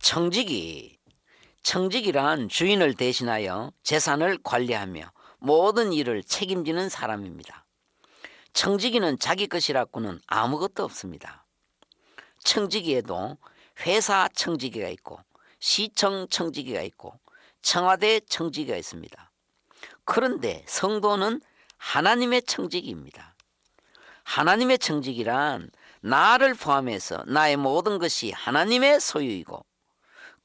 청지기. 청지기란 주인을 대신하여 재산을 관리하며 모든 일을 책임지는 사람입니다. 청지기는 자기 것이라고는 아무것도 없습니다. 청지기에도 회사 청지기가 있고 시청 청지기가 있고 청와대 청지기가 있습니다. 그런데 성도는 하나님의 청지기입니다. 하나님의 청지기란 나를 포함해서 나의 모든 것이 하나님의 소유이고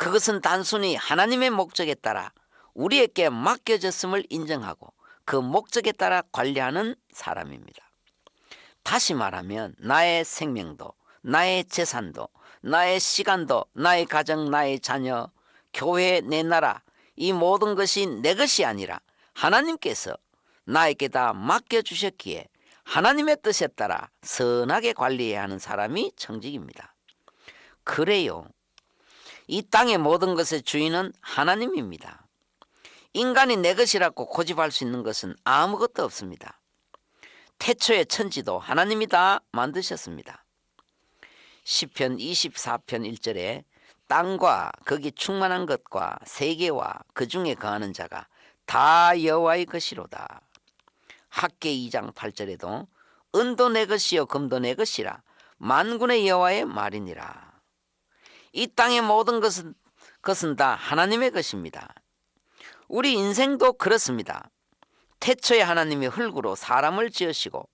그것은 단순히 하나님의 목적에 따라 우리에게 맡겨졌음을 인정하고 그 목적에 따라 관리하는 사람입니다. 다시 말하면 나의 생명도, 나의 재산도, 나의 시간도, 나의 가정, 나의 자녀, 교회, 내 나라, 이 모든 것이 내 것이 아니라 하나님께서 나에게 다 맡겨주셨기에 하나님의 뜻에 따라 선하게 관리해야 하는 사람이 청직입니다. 그래요. 이 땅의 모든 것의 주인은 하나님입니다. 인간이 내 것이라고 고집할 수 있는 것은 아무것도 없습니다. 태초의 천지도 하나님이 다 만드셨습니다. 시편 24편 1절에 땅과 거기 충만한 것과 세계와 그 중에 거하는 자가 다 여호와의 것이로다. 학개 2장 8절에도 은도 내 것이요 금도 내 것이라 만군의 여호와의 말이니라. 이 땅의 모든 것은 다 하나님의 것입니다. 우리 인생도 그렇습니다. 태초에 하나님이 흙으로 사람을 지으시고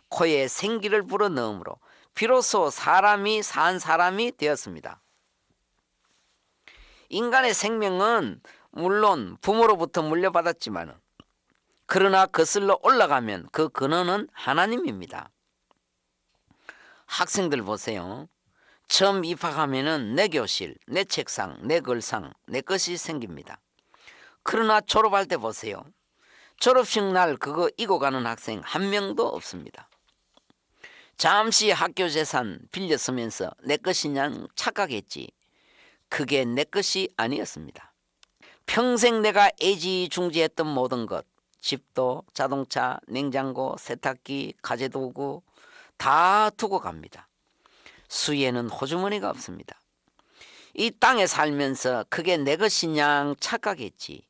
코에 생기를 불어넣음으로 비로소 사람이 산 사람이 되었습니다. 인간의 생명은 물론 부모로부터 물려받았지만 그러나 거슬러 올라가면 그 근원은 하나님입니다. 학생들 보세요. 처음 입학하면은 내 교실, 내 책상, 내 글상, 내 것이 생깁니다. 그러나 졸업할 때 보세요. 졸업식 날 그거 이고 가는 학생 한 명도 없습니다. 잠시 학교 재산 빌려 쓰면서 내 것이냐 착각했지. 그게 내 것이 아니었습니다. 평생 내가 애지중지했던 모든 것, 집도, 자동차, 냉장고, 세탁기, 가재도구 다 두고 갑니다. 수에는 호주머니가 없습니다. 이 땅에 살면서 그게 내 것이냐 착각했지.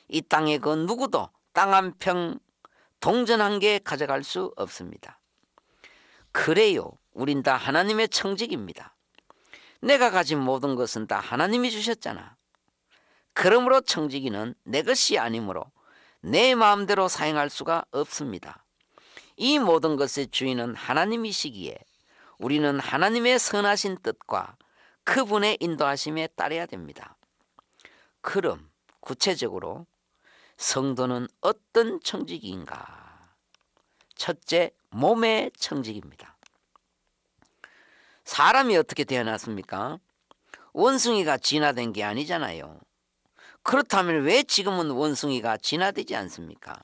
이 땅에 그 누구도 땅 한 평 동전 한 개 가져갈 수 없습니다. 그래요. 우린 다 하나님의 청직입니다. 내가 가진 모든 것은 다 하나님이 주셨잖아. 그러므로 청지기는 내 것이 아니므로 내 마음대로 사용할 수가 없습니다. 이 모든 것의 주인은 하나님이시기에 우리는 하나님의 선하신 뜻과 그분의 인도하심에 따라야 됩니다. 그럼 구체적으로 성도는 어떤 청지기인가? 첫째, 몸의 청지기입니다. 사람이 어떻게 태어났습니까? 원숭이가 진화된 게 아니잖아요. 그렇다면 왜 지금은 원숭이가 진화되지 않습니까?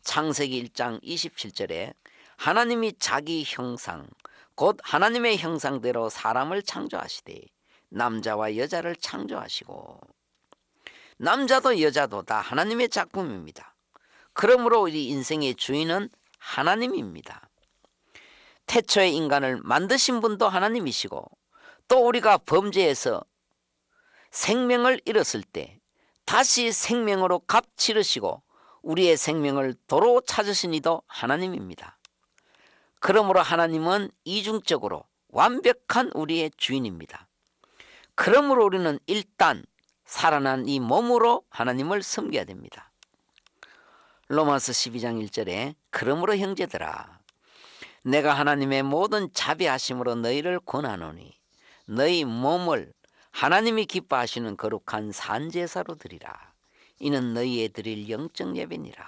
창세기 1장 27절에 하나님이 자기 형상 곧 하나님의 형상대로 사람을 창조하시되 남자와 여자를 창조하시고, 남자도 여자도 다 하나님의 작품입니다. 그러므로 우리 인생의 주인은 하나님입니다. 태초의 인간을 만드신 분도 하나님이시고 또 우리가 범죄해서 생명을 잃었을 때 다시 생명으로 값 치르시고 우리의 생명을 도로 찾으신 이도 하나님입니다. 그러므로 하나님은 이중적으로 완벽한 우리의 주인입니다. 그러므로 우리는 일단 살아난 이 몸으로 하나님을 섬겨야 됩니다. 로마서 12장 1절에 그러므로 형제들아 내가 하나님의 모든 자비하심으로 너희를 권하노니 너희 몸을 하나님이 기뻐하시는 거룩한 산제사로 드리라. 이는 너희의 드릴 영적 예배니라.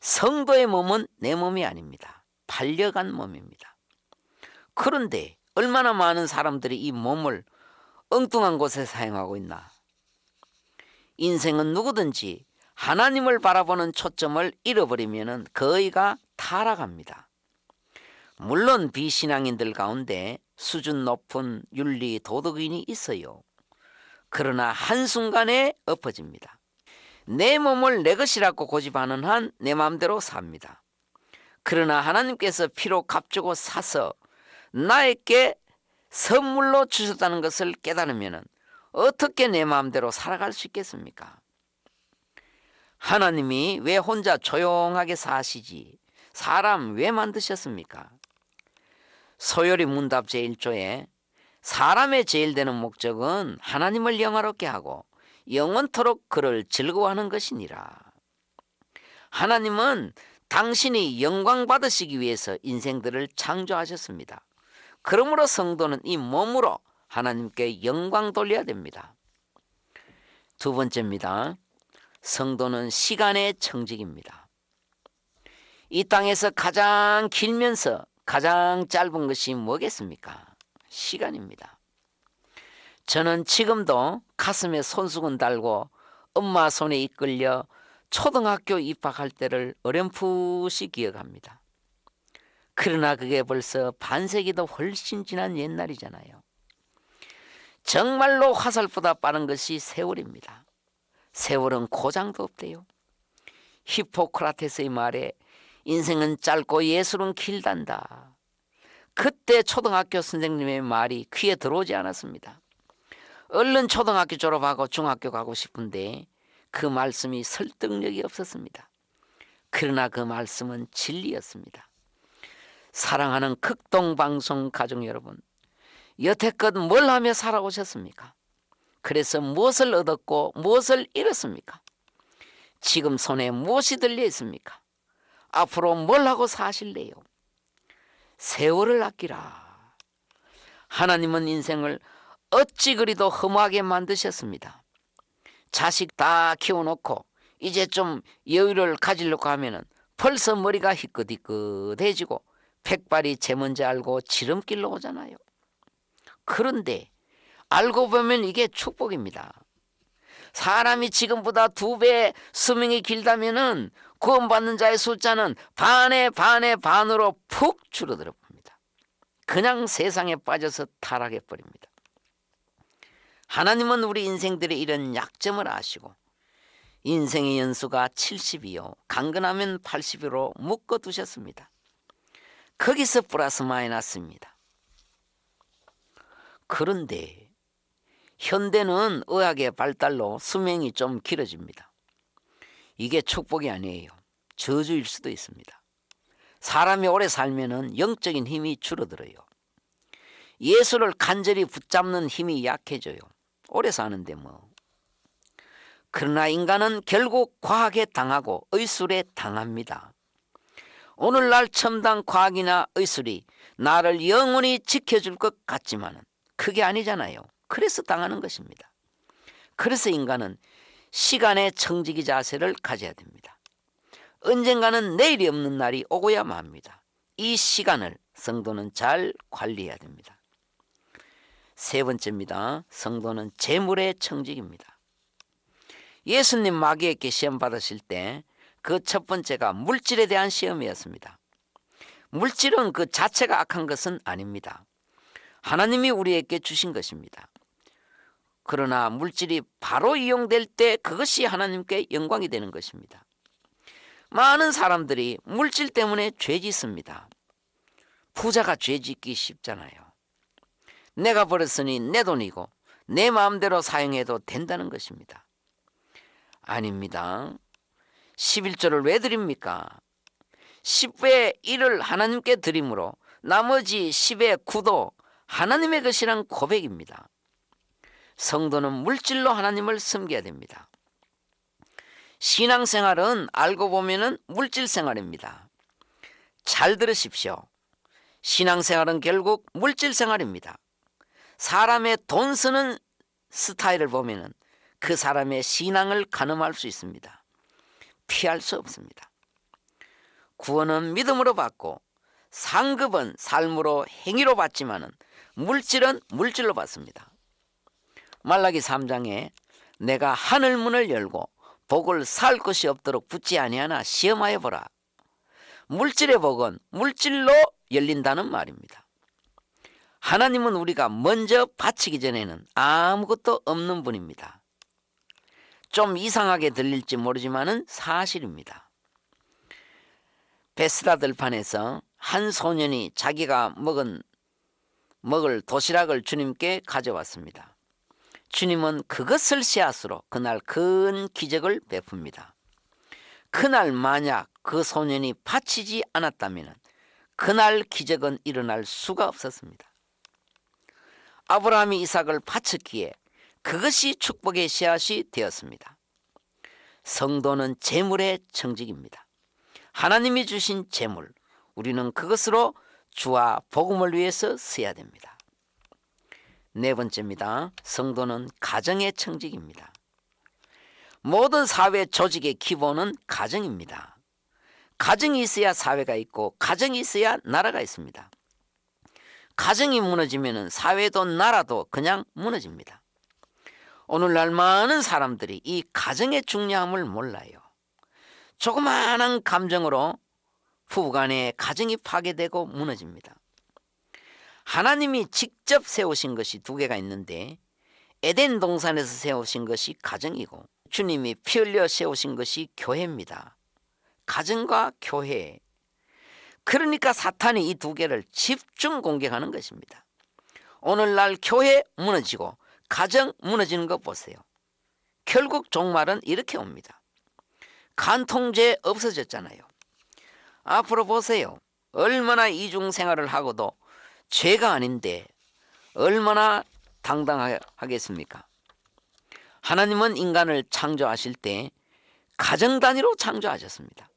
성도의 몸은 내 몸이 아닙니다. 팔려간 몸입니다. 그런데 얼마나 많은 사람들이 이 몸을 엉뚱한 곳에 사용하고 있나? 인생은 누구든지 하나님을 바라보는 초점을 잃어버리면 거의가 타락합니다. 물론 비신앙인들 가운데 수준 높은 윤리 도덕인이 있어요. 그러나 한순간에 엎어집니다. 내 몸을 내 것이라고 고집하는 한 내 마음대로 삽니다. 그러나 하나님께서 피로 값주고 사서 나에게 선물로 주셨다는 것을 깨달으면 어떻게 내 마음대로 살아갈 수 있겠습니까? 하나님이 왜 혼자 조용하게 사시지 사람 왜 만드셨습니까? 소요리 문답 제1조에 사람의 제일 되는 목적은 하나님을 영화롭게 하고 영원토록 그를 즐거워하는 것이니라. 하나님은 당신이 영광 받으시기 위해서 인생들을 창조하셨습니다. 그러므로 성도는 이 몸으로 하나님께 영광 돌려야 됩니다. 두 번째입니다. 성도는 시간의 청직입니다. 이 땅에서 가장 길면서 가장 짧은 것이 뭐겠습니까? 시간입니다. 저는 지금도 가슴에 손수건 달고 엄마 손에 이끌려 초등학교 입학할 때를 어렴풋이 기억합니다. 그러나 그게 벌써 반세기도 훨씬 지난 옛날이잖아요. 정말로 화살보다 빠른 것이 세월입니다. 세월은 고장도 없대요. 히포크라테스의 말에 인생은 짧고 예술은 길단다. 그때 초등학교 선생님의 말이 귀에 들어오지 않았습니다. 얼른 초등학교 졸업하고 중학교 가고 싶은데 그 말씀이 설득력이 없었습니다. 그러나 그 말씀은 진리였습니다. 사랑하는 극동방송 가족 여러분, 여태껏 뭘 하며 살아오셨습니까? 그래서 무엇을 얻었고 무엇을 잃었습니까? 지금 손에 무엇이 들려 있습니까? 앞으로 뭘 하고 사실래요? 세월을 아끼라. 하나님은 인생을 어찌 그리도 험하게 만드셨습니다. 자식 다 키워놓고 이제 좀 여유를 가지려고 하면은 벌써 머리가 희끗희끗해지고 백발이 제 뭔지 알고 지름길로 오잖아요. 그런데 알고 보면 이게 축복입니다. 사람이 지금보다 2배 수명이 길다면은 구원받는 자의 숫자는 반의 반으로 푹 줄어들어 봅니다. 그냥 세상에 빠져서 타락해 버립니다. 하나님은 우리 인생들의 이런 약점을 아시고 인생의 연수가 70이요 강건하면 80으로 묶어두셨습니다. 거기서 플러스 마이너스입니다. 그런데 현대는 의학의 발달로 수명이 좀 길어집니다. 이게 축복이 아니에요. 저주일 수도 있습니다. 사람이 오래 살면은 영적인 힘이 줄어들어요. 예수를 간절히 붙잡는 힘이 약해져요. 오래 사는데 뭐. 그러나 인간은 결국 과학에 당하고 의술에 당합니다. 오늘날 첨단 과학이나 의술이 나를 영원히 지켜줄 것 같지만은 그게 아니잖아요. 그래서 당하는 것입니다. 그래서 인간은 시간의 청지기 자세를 가져야 됩니다. 언젠가는 내일이 없는 날이 오고야 맙니다. 이 시간을 성도는 잘 관리해야 됩니다. 세 번째입니다. 성도는 재물의 청직입니다. 예수님 마귀에게 시험 받으실 때 그 첫 번째가 물질에 대한 시험이었습니다. 물질은 그 자체가 악한 것은 아닙니다. 하나님이 우리에게 주신 것입니다. 그러나 물질이 바로 이용될 때 그것이 하나님께 영광이 되는 것입니다. 많은 사람들이 물질 때문에 죄 짓습니다. 부자가 죄 짓기 쉽잖아요. 내가 벌었으니 내 돈이고 내 마음대로 사용해도 된다는 것입니다. 아닙니다. 11조를 왜 드립니까? 10의 1을 하나님께 드림으로 나머지 10의 9도 하나님의 것이란 고백입니다. 성도는 물질로 하나님을 섬겨야 됩니다. 신앙생활은 알고 보면은 물질생활입니다. 잘 들으십시오. 신앙생활은 결국 물질생활입니다. 사람의 돈 쓰는 스타일을 보면은 그 사람의 신앙을 가늠할 수 있습니다. 피할 수 없습니다. 구원은 믿음으로 받고 상급은 삶으로 행위로 받지만은 물질은 물질로 받습니다. 말라기 3장에 내가 하늘 문을 열고 복을 살 것이 없도록 붙지 아니하나 시험하여 보라. 물질의 복은 물질로 열린다는 말입니다. 하나님은 우리가 먼저 바치기 전에는 아무것도 없는 분입니다. 좀 이상하게 들릴지 모르지만은 사실입니다. 베스라 들판에서 한 소년이 자기가 먹은 먹을 도시락을 주님께 가져왔습니다. 주님은 그것을 씨앗으로 그날 큰 기적을 베풉니다. 그날 만약 그 소년이 바치지 않았다면 그날 기적은 일어날 수가 없었습니다. 아브라함이 이삭을 바쳤기에 그것이 축복의 씨앗이 되었습니다. 성도는 재물의 청직입니다. 하나님이 주신 재물, 우리는 그것으로 주와 복음을 위해서 써야 됩니다. 네 번째입니다. 성도는 가정의 청직입니다. 모든 사회 조직의 기본은 가정입니다. 가정이 있어야 사회가 있고 가정이 있어야 나라가 있습니다. 가정이 무너지면 사회도 나라도 그냥 무너집니다. 오늘날 많은 사람들이 이 가정의 중요함을 몰라요. 조그마한 감정으로 부부간의 가정이 파괴되고 무너집니다. 하나님이 직접 세우신 것이 두 개가 있는데 에덴 동산에서 세우신 것이 가정이고 주님이 피 흘려 세우신 것이 교회입니다. 가정과 교회. 그러니까 사탄이 이 두 개를 집중 공격하는 것입니다. 오늘날 교회 무너지고 가정 무너지는 거 보세요. 결국 종말은 이렇게 옵니다. 간통죄 없어졌잖아요. 앞으로 보세요. 얼마나 이중생활을 하고도 죄가 아닌데 얼마나 당당하겠습니까? 하나님은 인간을 창조하실 때 가정 단위로 창조하셨습니다.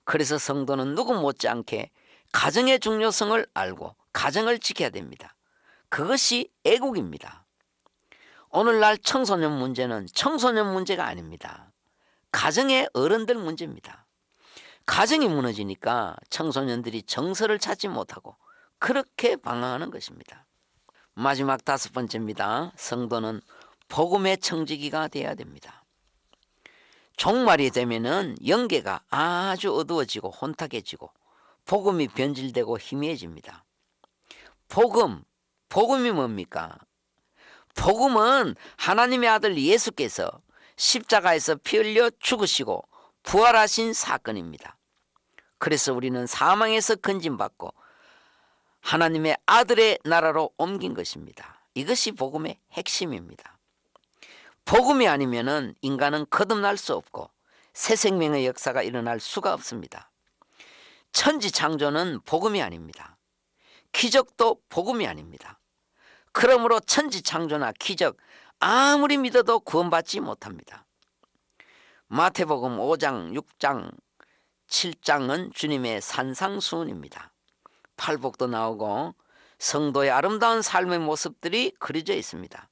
그래서 성도는 누구 못지않게 가정의 중요성을 알고 가정을 지켜야 됩니다. 그것이 애국입니다. 오늘날 청소년 문제는 청소년 문제가 아닙니다. 가정의 어른들 문제입니다. 가정이 무너지니까 청소년들이 정서를 찾지 못하고 그렇게 방황하는 것입니다. 마지막 다섯 번째입니다. 성도는 복음의 청지기가 되어야 됩니다. 종말이 되면은 영계가 아주 어두워지고 혼탁해지고 복음이 변질되고 희미해집니다. 복음이 뭡니까? 복음은 하나님의 아들 예수께서 십자가에서 피 흘려 죽으시고 부활하신 사건입니다. 그래서 우리는 사망에서 건진받고 하나님의 아들의 나라로 옮긴 것입니다. 이것이 복음의 핵심입니다. 복음이 아니면은 인간은 거듭날 수 없고 새 생명의 역사가 일어날 수가 없습니다. 천지 창조는 복음이 아닙니다. 기적도 복음이 아닙니다. 그러므로 천지 창조나 기적 아무리 믿어도 구원받지 못합니다. 마태복음 5장, 6장, 7장은 주님의 산상수훈입니다. 팔복도 나오고 성도의 아름다운 삶의 모습들이 그려져 있습니다.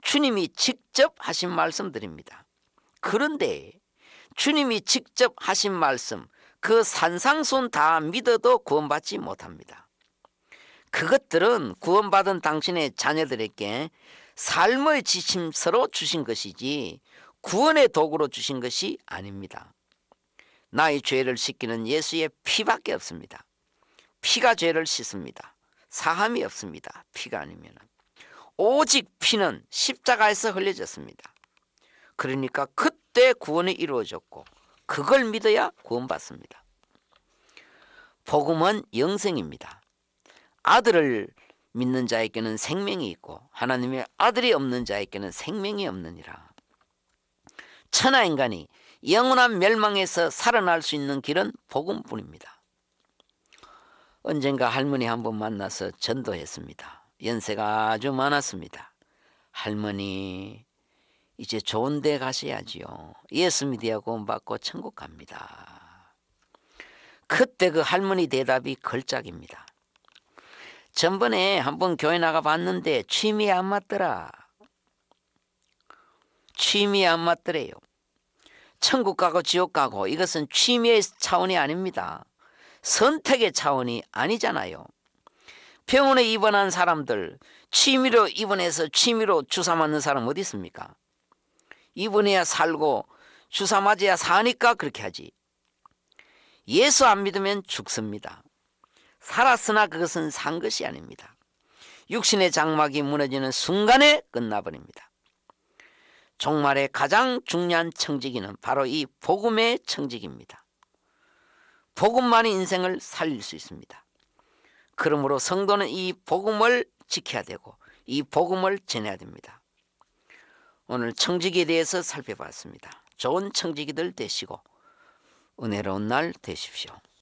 주님이 직접 하신 말씀들입니다. 그런데 주님이 직접 하신 말씀, 그 산상수훈 다 믿어도 구원받지 못합니다. 그것들은 구원받은 당신의 자녀들에게 삶의 지침서로 주신 것이지 구원의 도구로 주신 것이 아닙니다. 나의 죄를 씻기는 예수의 피밖에 없습니다. 피가 죄를 씻습니다. 사함이 없습니다. 피가 아니면. 오직 피는 십자가에서 흘려졌습니다. 그러니까 그때 구원이 이루어졌고 그걸 믿어야 구원받습니다. 복음은 영생입니다. 아들을 믿는 자에게는 생명이 있고 하나님의 아들이 없는 자에게는 생명이 없느니라. 천하인간이 영원한 멸망에서 살아날 수 있는 길은 복음뿐입니다. 언젠가 할머니 한 번 만나서 전도했습니다. 연세가 아주 많았습니다. 할머니 이제 좋은 데 가셔야지요. 예수 믿어야 구원받고 천국 갑니다. 그때 그 할머니 대답이 걸작입니다. 전번에 한번 교회 나가 봤는데 취미에 안 맞더라. 취미에 안 맞더래요. 천국 가고 지옥 가고 이것은 취미의 차원이 아닙니다. 선택의 차원이 아니잖아요. 병원에 입원한 사람들 취미로 입원해서 취미로 주사 맞는 사람 어디 있습니까? 입원해야 살고 주사 맞아야 사니까 그렇게 하지. 예수 안 믿으면 죽습니다. 살았으나 그것은 산 것이 아닙니다. 육신의 장막이 무너지는 순간에 끝나버립니다. 종말의 가장 중요한 청지기는 바로 이 복음의 청지기입니다. 복음만이 인생을 살릴 수 있습니다. 그러므로 성도는 이 복음을 지켜야 되고 이 복음을 전해야 됩니다. 오늘 청지기에 대해서 살펴봤습니다. 좋은 청지기들 되시고 은혜로운 날 되십시오.